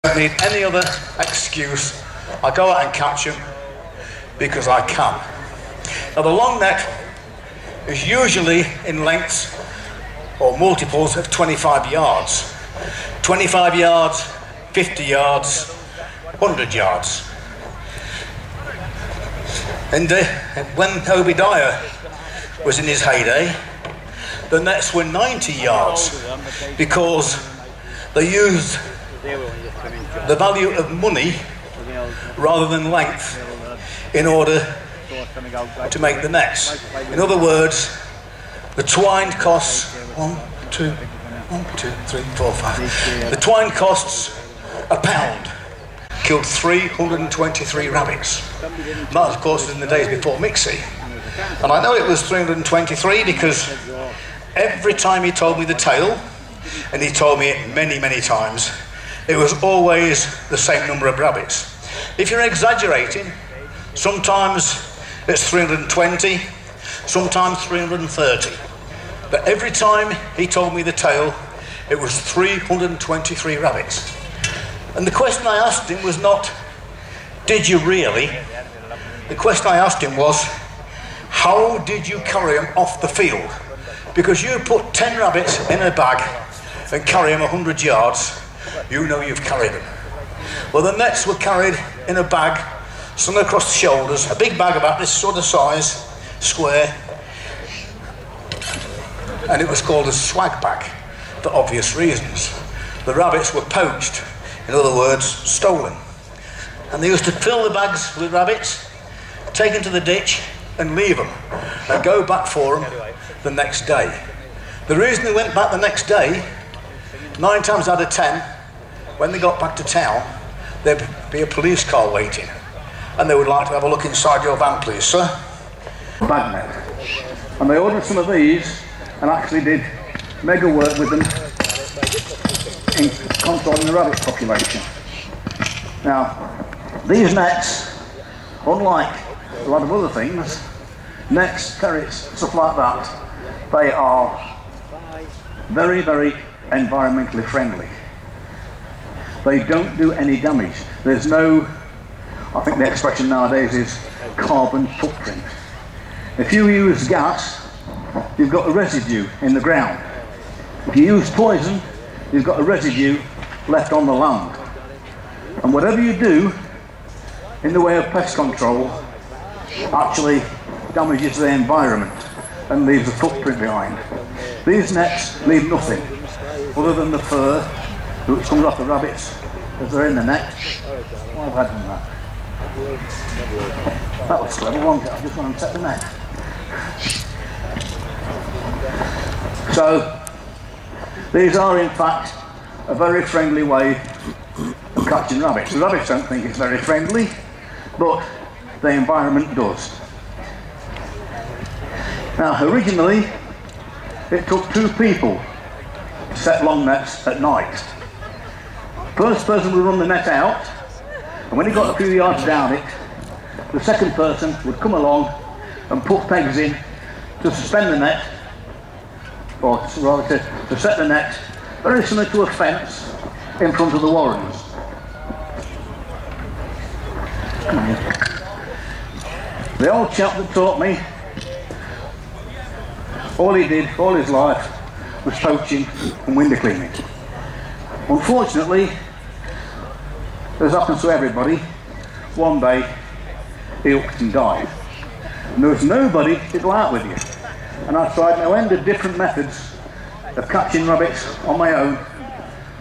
I don't need any other excuse. I go out and catch them because I can. Now the long net is usually in lengths or multiples of 25 yards. 25 yards, 50 yards, 100 yards. And when Obadiah was in his heyday, the nets were 90 yards because they used the value of money rather than length in order to make the nets. In other words, the twine costs the twine costs £1. Killed 323 rabbits. And that, of course, was in the days before Mixie. And I know it was 323 because every time he told me the tale, and he told me it many, many times, it was always the same number of rabbits. If you're exaggerating, sometimes it's 320, sometimes 330. But every time he told me the tale, it was 323 rabbits. And the question I asked him was not, did you really? The question I asked him was, how did you carry them off the field? Because you put 10 rabbits in a bag and carry them 100 yards, you know you've carried them. Well, the nets were carried in a bag, slung across the shoulders, a big bag about this sort of size, square, and it was called a swag bag for obvious reasons. The rabbits were poached, in other words, stolen. And they used to fill the bags with rabbits, take them to the ditch and leave them, and go back for them the next day. The reason they went back the next day, 9 times out of 10, when they got back to town, there'd be a police car waiting, and they would like to have a look inside your van, please, sir. Bag net. And they ordered some of these and actually did mega work with them in controlling the rabbit population. Now, these nets, unlike a lot of other things, nets, ferrets, stuff like that, they are very, very environmentally friendly. They don't do any damage. There's no, I think the expression nowadays is carbon footprint. If you use gas, you've got a residue in the ground. If you use poison, you've got a residue left on the land. And whatever you do in the way of pest control actually damages the environment and leaves a footprint behind. These nets leave nothing other than the fur which comes off the rabbits as they're in the net. Why have I done that? That was clever, wasn't it? I just want to set the net. So, these are in fact a very friendly way of catching rabbits. The rabbits don't think it's very friendly, but the environment does. Now, originally, it took 2 people to set long nets at night. First person would run the net out, and when he got a few yards down it, the second person would come along and put pegs in to suspend the net, or rather to set the net, very similar to a fence in front of the warrens. The old chap that taught me, all he did all his life was poaching and window cleaning. Unfortunately, as happens to everybody, one day he hooked and died. And there was nobody to go out with you. And I tried no end of different methods of catching rabbits on my own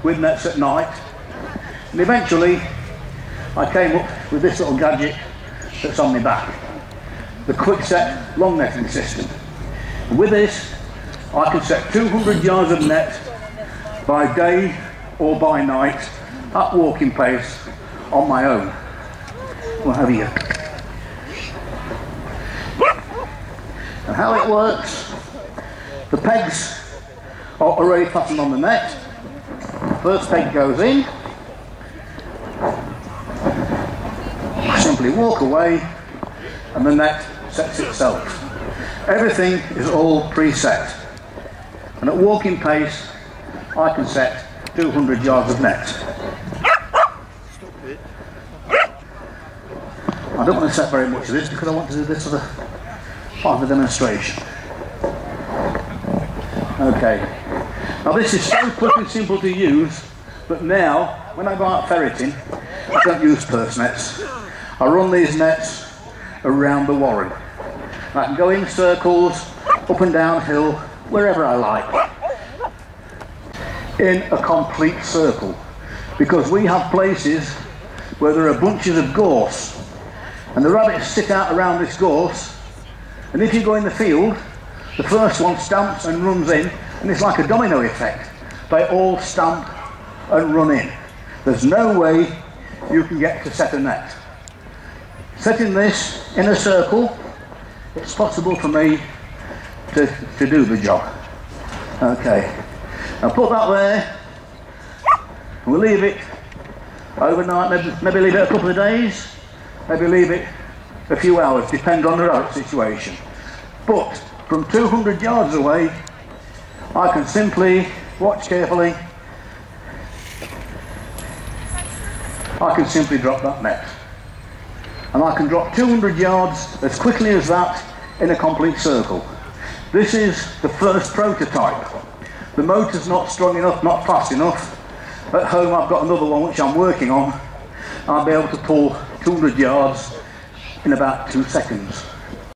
with nets at night. And eventually I came up with this little gadget that's on my back, the quick set long netting system. And with this I can set 200 yards of net by day or by night at walking pace on my own. We'll have you. And how it works, the pegs are already fastened on the net. First peg goes in, simply walk away and the net sets itself. Everything is all preset, and at walking pace I can set 200 yards of net. I don't want to set very much of this because I want to do this as a part of the demonstration. Okay, now this is so quick and simple to use, but now when I go out ferreting I don't use purse nets. I run these nets around the warren. I can go in circles, up and down hill, wherever I like, in a complete circle, because we have places where there are bunches of gorse and the rabbits sit out around this gorse, and if you go in the field, the first one stamps and runs in, and it's like a domino effect. They all stamp and run in. There's no way you can get to set a net. Setting this in a circle, it's possible for me to do the job. Okay, now put that there, and we'll leave it overnight, maybe leave it a couple of days, maybe leave it a few hours, depends on the rabbit situation. But from 200 yards away, I can simply watch carefully. I can simply drop that net. And I can drop 200 yards as quickly as that in a complete circle. This is the first prototype. The motor's not strong enough, not fast enough. At home I've got another one which I'm working on. I'll be able to pull 200 yards in about 2 seconds.